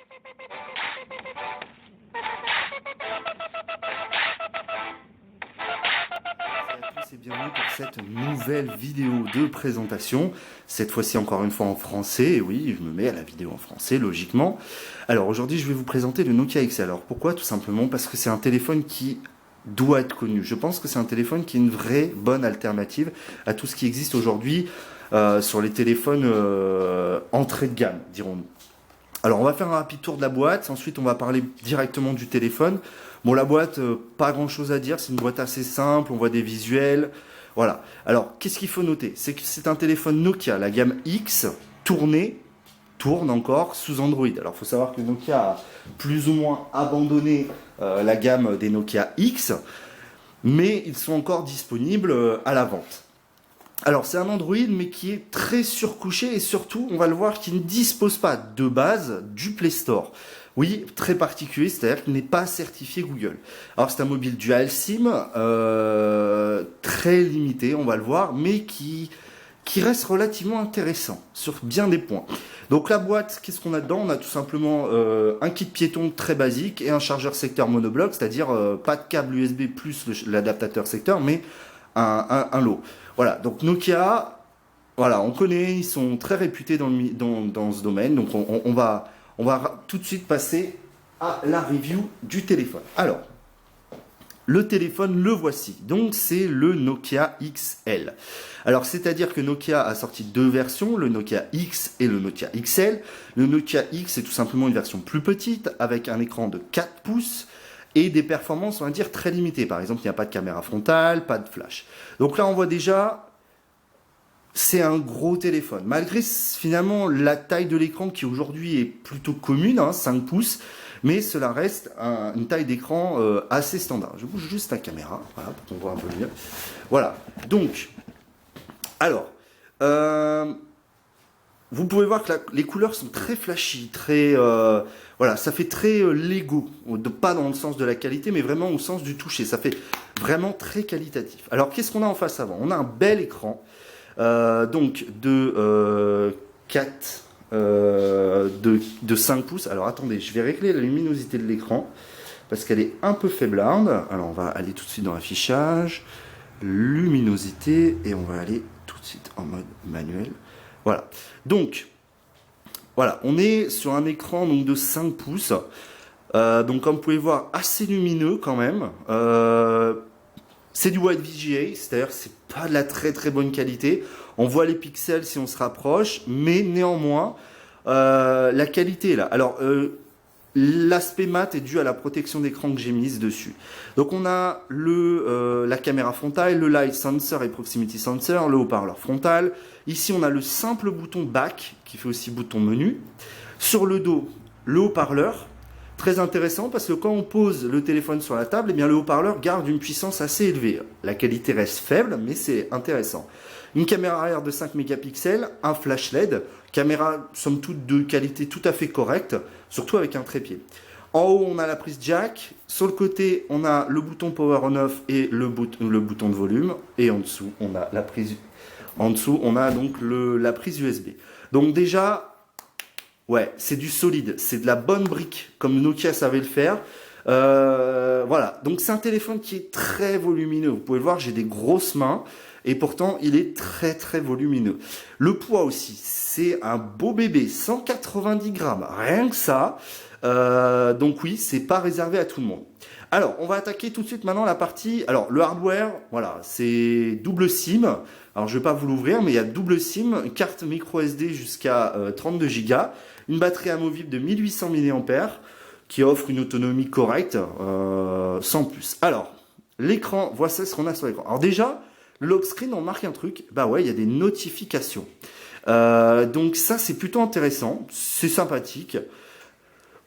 Et bienvenue pour cette nouvelle vidéo de présentation, cette fois-ci encore une fois en français, et oui, je me mets à la vidéo en français, logiquement. Alors aujourd'hui, je vais vous présenter le Nokia XL. Alors pourquoi? Tout simplement parce que c'est un téléphone qui doit être connu. Je pense que c'est un téléphone qui est une vraie bonne alternative à tout ce qui existe aujourd'hui sur les téléphones entrée de gamme, dirons-nous. Alors on va faire un rapide tour de la boîte, ensuite on va parler directement du téléphone. Bon, la boîte, pas grand chose à dire, c'est une boîte assez simple, on voit des visuels, voilà. Alors qu'est-ce qu'il faut noter? C'est que c'est un téléphone Nokia, la gamme X, tourne encore sous Android. Alors il faut savoir que Nokia a plus ou moins abandonné la gamme des Nokia X, mais ils sont encore disponibles à la vente. Alors c'est un Android mais qui est très surcouché et surtout on va le voir qui ne dispose pas de base du Play Store. Oui, très particulier, c'est-à-dire qu'il n'est pas certifié Google. Alors c'est un mobile dual SIM, très limité, on va le voir, mais qui reste relativement intéressant sur bien des points. Donc la boîte, qu'est-ce qu'on a dedans? On a tout simplement un kit piéton très basique et un chargeur secteur monobloc, c'est-à-dire pas de câble USB plus l'adaptateur secteur, mais un lot. Voilà, donc Nokia, voilà, on connaît, ils sont très réputés dans ce domaine, donc on va tout de suite passer à la review du téléphone. Alors, le téléphone, le voici. Donc, c'est le Nokia XL. Alors, c'est-à-dire que Nokia a sorti deux versions, le Nokia X et le Nokia XL. Le Nokia X est tout simplement une version plus petite, avec un écran de 4 pouces, et des performances, on va dire, très limitées. Par exemple, il n'y a pas de caméra frontale, pas de flash. Donc là, on voit déjà, c'est un gros téléphone. Malgré finalement la taille de l'écran qui aujourd'hui est plutôt commune, 5 pouces, mais cela reste une taille d'écran assez standard. Je bouge juste la caméra, voilà, pour qu'on voit un peu mieux. Voilà, donc, alors, vous pouvez voir que les couleurs sont très flashy, très... voilà, ça fait très Lego, pas dans le sens de la qualité, mais vraiment au sens du toucher. Ça fait vraiment très qualitatif. Alors, qu'est-ce qu'on a en face avant? On a un bel écran, donc de 5 pouces. Alors, attendez, je vais régler la luminosité de l'écran, parce qu'elle est un peu faiblarde. Alors, on va aller tout de suite dans l'affichage, luminosité, et on va aller tout de suite en mode manuel. Voilà, donc, voilà, on est sur un écran donc, de 5 pouces, donc comme vous pouvez voir, assez lumineux quand même. C'est du White VGA, c'est-à-dire c'est pas de la très très bonne qualité. On voit les pixels si on se rapproche, mais néanmoins, la qualité est là. Alors, l'aspect mat est dû à la protection d'écran que j'ai mise dessus. Donc on a la caméra frontale, le light sensor et proximity sensor, le haut-parleur frontal. Ici on a le simple bouton back qui fait aussi bouton menu. Sur le dos, le haut-parleur. Très intéressant parce que quand on pose le téléphone sur la table, eh bien le haut-parleur garde une puissance assez élevée. La qualité reste faible, mais c'est intéressant. Une caméra arrière de 5 mégapixels, un flash LED, caméra somme toute de qualité tout à fait correcte, surtout avec un trépied. En haut, on a la prise jack. Sur le côté, on a le bouton power on-off et le bouton de volume. Et en dessous, on a la prise. En dessous, on a donc la prise USB. Donc déjà, ouais, c'est du solide, c'est de la bonne brique, comme Nokia savait le faire. Voilà, donc c'est un téléphone qui est très volumineux. Vous pouvez le voir, j'ai des grosses mains. Et pourtant, il est très très volumineux. Le poids aussi, c'est un beau bébé, 190 grammes, rien que ça. Donc oui, c'est pas réservé à tout le monde. Alors, on va attaquer tout de suite maintenant la partie... Alors, le hardware, voilà, c'est double SIM. Alors, je vais pas vous l'ouvrir, mais il y a double SIM, une carte micro SD jusqu'à 32 Go, une batterie amovible de 1800 mAh qui offre une autonomie correcte, sans plus. Alors, l'écran, voici ce qu'on a sur l'écran. Alors déjà... Le lock screen, on marque un truc, bah ouais, il y a des notifications. Donc ça, c'est plutôt intéressant, c'est sympathique.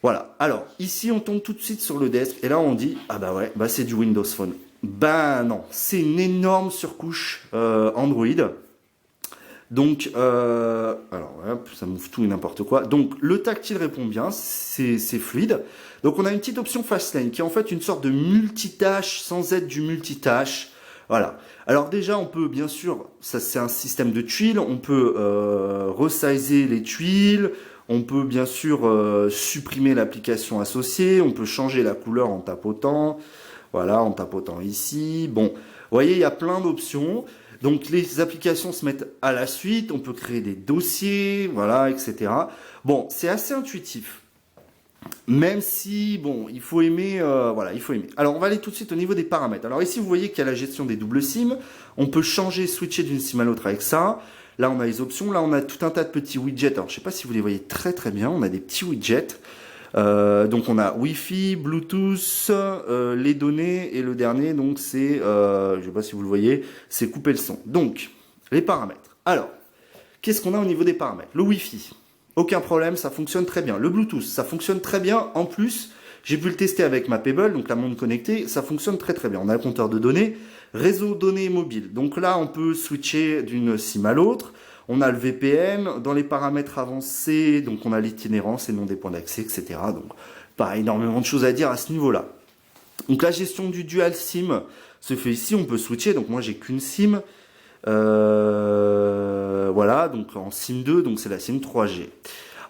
Voilà, alors, ici, on tombe tout de suite sur le desk, et là, on dit, ah bah ouais, bah c'est du Windows Phone. Ben non, c'est une énorme surcouche Android. Donc, alors, hop, ça m'ouvre tout et n'importe quoi. Donc, le tactile répond bien, c'est fluide. Donc, on a une petite option Fastlane, qui est en fait une sorte de multitâche, sans être du multitâche. Voilà. Alors déjà, on peut, bien sûr, ça c'est un système de tuiles, on peut resizer les tuiles, On peut bien sûr supprimer l'application associée, on peut changer la couleur en tapotant, voilà, en tapotant ici. Bon, vous voyez, il y a plein d'options. Donc les applications se mettent à la suite, on peut créer des dossiers, voilà, etc. Bon, c'est assez intuitif. Même si, bon, il faut aimer, voilà, il faut aimer. Alors, on va aller tout de suite au niveau des paramètres. Alors ici, vous voyez qu'il y a la gestion des doubles SIM. On peut changer, switcher d'une SIM à l'autre avec ça. Là, on a les options. Là, on a tout un tas de petits widgets. Alors, je sais pas si vous les voyez très très bien. On a des petits widgets. Donc, on a Wi-Fi, Bluetooth, les données. Et le dernier, donc, c'est, je sais pas si vous le voyez, c'est couper le son. Donc, les paramètres. Alors, qu'est-ce qu'on a au niveau des paramètres? Le Wi-Fi. Aucun problème, ça fonctionne très bien. Le Bluetooth, ça fonctionne très bien. En plus, j'ai pu le tester avec ma Pebble, donc la montre connectée, ça fonctionne très très bien. On a le compteur de données, réseau données mobile. Donc là, on peut switcher d'une SIM à l'autre. On a le VPN. Dans les paramètres avancés, donc on a l'itinérance et non des points d'accès, etc. Donc, pas énormément de choses à dire à ce niveau-là. Donc la gestion du dual SIM se fait ici. On peut switcher. Donc moi, j'ai qu'une SIM. Voilà, donc en SIM 2, donc c'est la SIM 3G.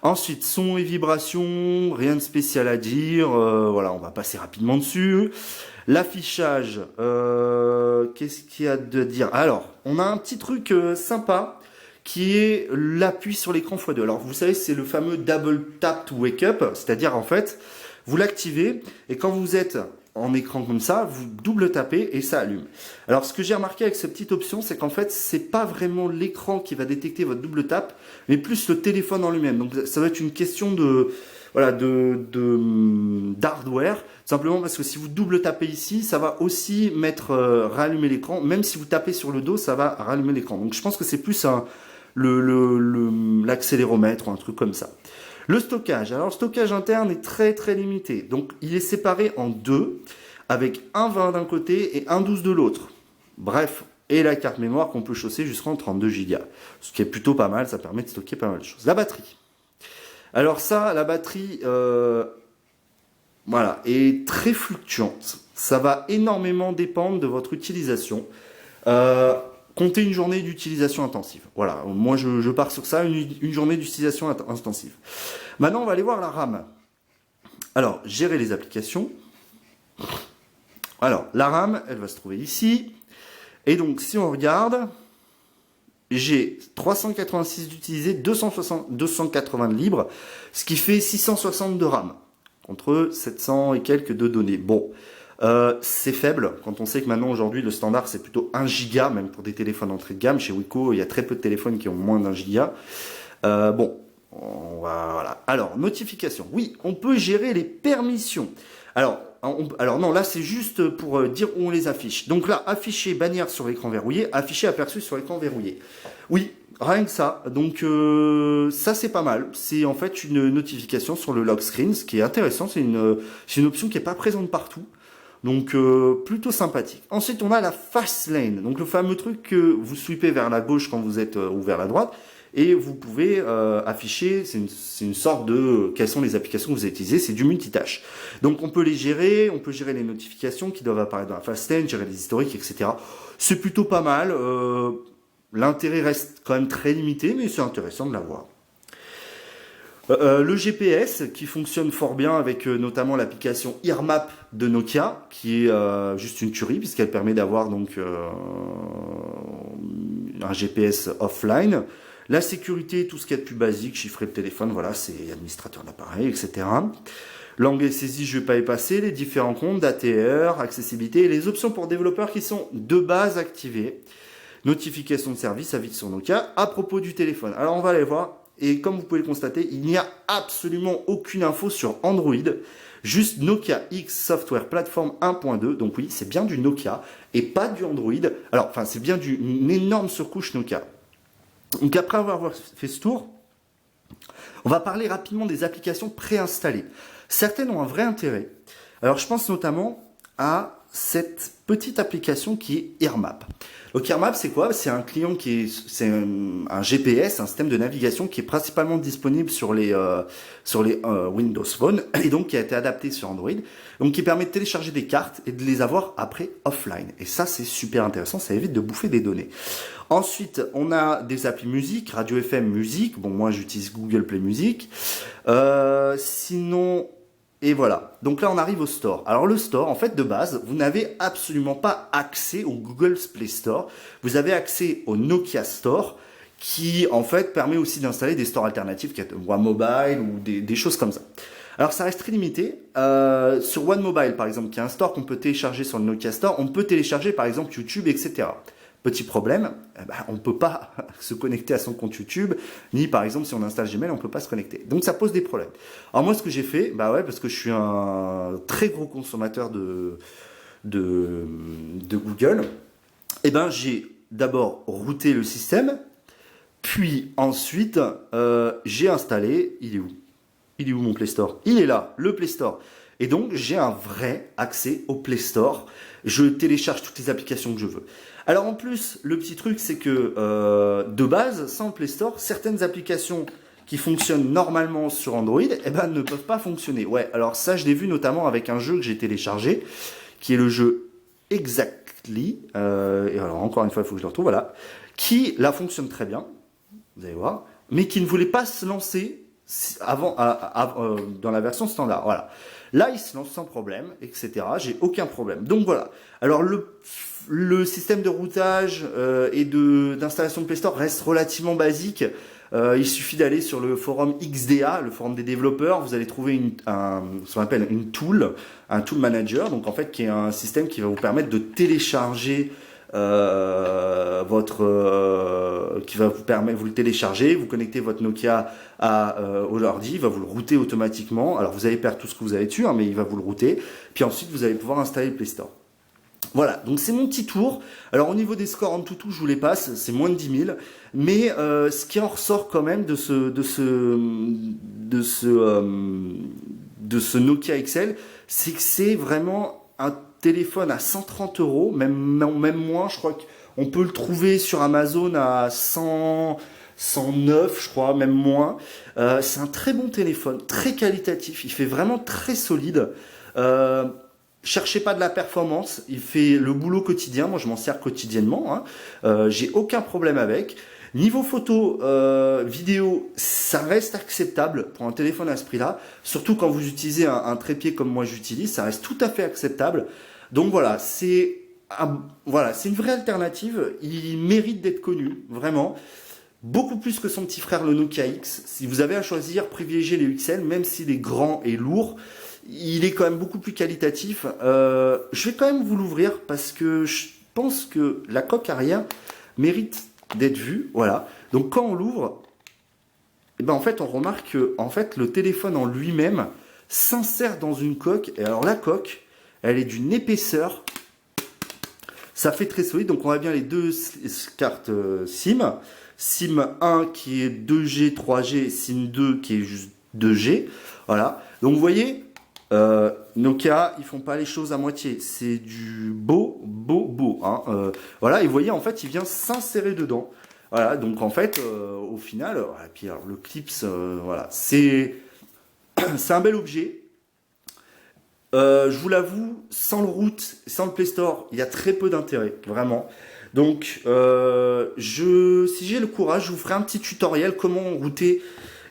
Ensuite, son et vibration, rien de spécial à dire. Voilà, on va passer rapidement dessus. L'affichage, qu'est-ce qu'il y a de dire? Alors, on a un petit truc sympa qui est l'appui sur l'écran x2. Alors, vous savez, c'est le fameux double tap to wake up, c'est-à-dire en fait, vous l'activez et quand vous êtes en écran comme ça, vous double tapez et ça allume. Alors ce que j'ai remarqué avec cette petite option, c'est qu'en fait, c'est pas vraiment l'écran qui va détecter votre double tap, mais plus le téléphone en lui-même. Donc ça va être une question de voilà d'hardware, simplement parce que si vous double tapez ici, ça va aussi mettre rallumer l'écran, même si vous tapez sur le dos, ça va rallumer l'écran. Donc je pense que c'est plus l'accéléromètre ou un truc comme ça. Le stockage. Alors, le stockage interne est très très limité. Donc, il est séparé en deux, avec un 20 d'un côté et un 12 de l'autre. Bref, et la carte mémoire qu'on peut chausser jusqu'en 32 Go. Ce qui est plutôt pas mal, ça permet de stocker pas mal de choses. La batterie. Alors ça, la batterie, voilà, est très fluctuante. Ça va énormément dépendre de votre utilisation. Comptez une journée d'utilisation intensive. Voilà, moi je pars sur ça, une journée d'utilisation intensive. Maintenant, on va aller voir la RAM. Alors, gérer les applications. Alors, la RAM, elle va se trouver ici. Et donc, si on regarde, j'ai 386 d'utilisé, 280 de libre, ce qui fait 660 de RAM, contre 700 et quelques de données. Bon, c'est faible, quand on sait que maintenant, aujourd'hui, le standard, c'est plutôt 1 giga, même pour des téléphones entrée de gamme. Chez Wiko, il y a très peu de téléphones qui ont moins d'1 giga. Bon, voilà. Alors, notification. Oui, on peut gérer les permissions. Alors non, là, c'est juste pour dire où on les affiche. Donc là, afficher bannière sur l'écran verrouillé, afficher aperçu sur l'écran verrouillé. Oui, rien que ça. Donc, ça, c'est pas mal. C'est en fait une notification sur le lock screen, ce qui est intéressant. C'est une option qui n'est pas présente partout. Donc, plutôt sympathique. Ensuite, on a la fast lane. Donc, le fameux truc que vous sweepez vers la gauche quand vous êtes ou vers la droite. Et vous pouvez afficher, c'est une sorte de quelles sont les applications que vous utilisez, c'est du multitâche. Donc on peut les gérer, on peut gérer les notifications qui doivent apparaître dans la fast lane, gérer les historiques, etc. C'est plutôt pas mal. L'intérêt reste quand même très limité, mais c'est intéressant de l'avoir. Le GPS qui fonctionne fort bien avec notamment l'application EarMap de Nokia, qui est juste une tuerie puisqu'elle permet d'avoir donc un GPS offline. La sécurité, tout ce qu'il y a de plus basique, chiffrer le téléphone, voilà, c'est administrateur d'appareil, etc. Langue et saisie, je ne vais pas y passer. Les différents comptes, d'ATR, accessibilité et les options pour développeurs qui sont de base activées. Notification de service, avis sur Nokia. À propos du téléphone, alors on va aller voir. Et comme vous pouvez le constater, il n'y a absolument aucune info sur Android. Juste Nokia X Software Platform 1.2. Donc oui, c'est bien du Nokia et pas du Android. Alors, enfin, c'est bien une énorme surcouche Nokia. Donc après avoir fait ce tour, on va parler rapidement des applications préinstallées. Certaines ont un vrai intérêt. Alors je pense notamment à cette petite application qui est AirMap. Donc AirMap, c'est quoi? C'est un client c'est un GPS, un système de navigation qui est principalement disponible sur les Windows Phone et donc qui a été adapté sur Android. Donc qui permet de télécharger des cartes et de les avoir après offline. Et ça, c'est super intéressant, ça évite de bouffer des données. Ensuite, on a des applis musique, Radio FM musique. Bon, moi, j'utilise Google Play Music. Sinon, et voilà. Donc là, on arrive au store. Alors le store, en fait, de base, vous n'avez absolument pas accès au Google Play Store. Vous avez accès au Nokia Store, qui, en fait, permet aussi d'installer des stores alternatifs, One Mobile ou des choses comme ça. Alors ça reste très limité. Sur One Mobile, par exemple, qui est un store qu'on peut télécharger sur le Nokia Store, on peut télécharger, par exemple, YouTube, etc. Petit problème, on ne peut pas se connecter à son compte YouTube, ni par exemple si on installe Gmail, on ne peut pas se connecter. Donc ça pose des problèmes. Alors moi ce que j'ai fait, parce que je suis un très gros consommateur de Google, j'ai d'abord routé le système, puis ensuite j'ai installé, il est où mon Play Store? Il est là, le Play Store. Et donc j'ai un vrai accès au Play Store. Je télécharge toutes les applications que je veux. Alors en plus, le petit truc, c'est que de base, sans le Play Store, certaines applications qui fonctionnent normalement sur Android, ne peuvent pas fonctionner. Ouais, alors ça, je l'ai vu notamment avec un jeu que j'ai téléchargé, qui est le jeu Exactly. Et alors encore une fois, il faut que je le retrouve, voilà. Qui, là, fonctionne très bien, vous allez voir, mais qui ne voulait pas se lancer dans la version standard. Voilà. Là, il se lance sans problème, etc. J'ai aucun problème. Donc voilà. Alors le système de routage et d'installation de Play Store reste relativement basique. Il suffit d'aller sur le forum XDA, le forum des développeurs. Vous allez trouver ce qu'on appelle une tool, un tool manager. Donc en fait, qui est un système qui va vous permettre de télécharger qui va vous le télécharger, vous connectez votre Nokia au ordi, il va vous le router automatiquement. Alors vous allez perdre tout ce que vous avez dessus, mais il va vous le router. Puis ensuite, vous allez pouvoir installer le Play Store. Voilà, donc c'est mon petit tour. Alors au niveau des scores en tout, je vous les passe, c'est moins de 10 000. Mais ce qui en ressort quand même de ce Nokia XL, c'est que c'est vraiment un téléphone à 130 €, même moins, je crois qu'on peut le trouver sur Amazon à 109, je crois, même moins. C'est un très bon téléphone, très qualitatif, il fait vraiment très solide. Cherchez pas de la performance, il fait le boulot quotidien, moi je m'en sers quotidiennement, j'ai aucun problème avec. Niveau photo, vidéo, ça reste acceptable pour un téléphone à ce prix-là, surtout quand vous utilisez un trépied comme moi j'utilise, ça reste tout à fait acceptable. Donc voilà, c'est une vraie alternative, il mérite d'être connu, vraiment. Beaucoup plus que son petit frère le Nokia X. Si vous avez à choisir, privilégiez les XL, même s'il est grand et lourd, il est quand même beaucoup plus qualitatif. Je vais quand même vous l'ouvrir parce que je pense que la coque arrière mérite d'être vue. Voilà. Donc quand on l'ouvre, en fait, on remarque que le téléphone en lui-même s'insère dans une coque. Et alors la coque, elle est d'une épaisseur. Ça fait très solide. Donc on a bien les deux cartes SIM. SIM 1 qui est 2G, 3G, SIM 2 qui est juste 2G. Voilà. Donc vous voyez, Nokia, ils font pas les choses à moitié. C'est du beau. Voilà, et vous voyez, en fait, il vient s'insérer dedans. Voilà, donc en fait, au final, et puis alors, le clips, voilà, c'est un bel objet. Je vous l'avoue, sans le route, sans le Play Store, il y a très peu d'intérêt, vraiment. Donc, si j'ai le courage, je vous ferai un petit tutoriel comment router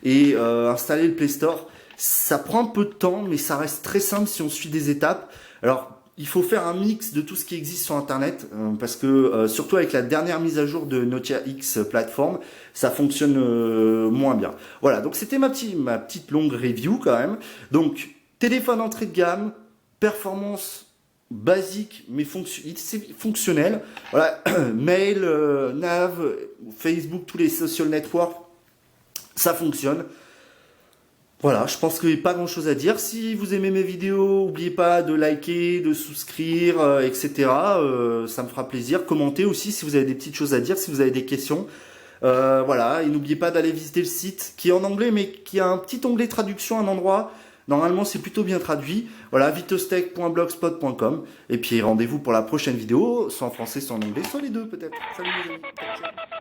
et installer le Play Store. Ça prend un peu de temps, mais ça reste très simple si on suit des étapes. Alors, il faut faire un mix de tout ce qui existe sur Internet, parce que surtout avec la dernière mise à jour de Nokia X plateforme, ça fonctionne moins bien. Voilà, donc c'était ma petite longue review quand même. Donc, téléphone entrée de gamme, performance basique, mais fonctionnel. Voilà, mail, nav, Facebook, tous les social networks, ça fonctionne. Voilà, je pense qu'il n'y a pas grand chose à dire. Si vous aimez mes vidéos, n'oubliez pas de liker, de souscrire, etc. Ça me fera plaisir. Commentez aussi si vous avez des petites choses à dire, si vous avez des questions. Voilà, et n'oubliez pas d'aller visiter le site qui est en anglais, mais qui a un petit onglet traduction à un endroit. Normalement, c'est plutôt bien traduit. Voilà, vitostech.blogspot.com. Et puis rendez-vous pour la prochaine vidéo, soit en français, soit en anglais, soit les deux peut-être. Salut les amis. Ciao, ciao.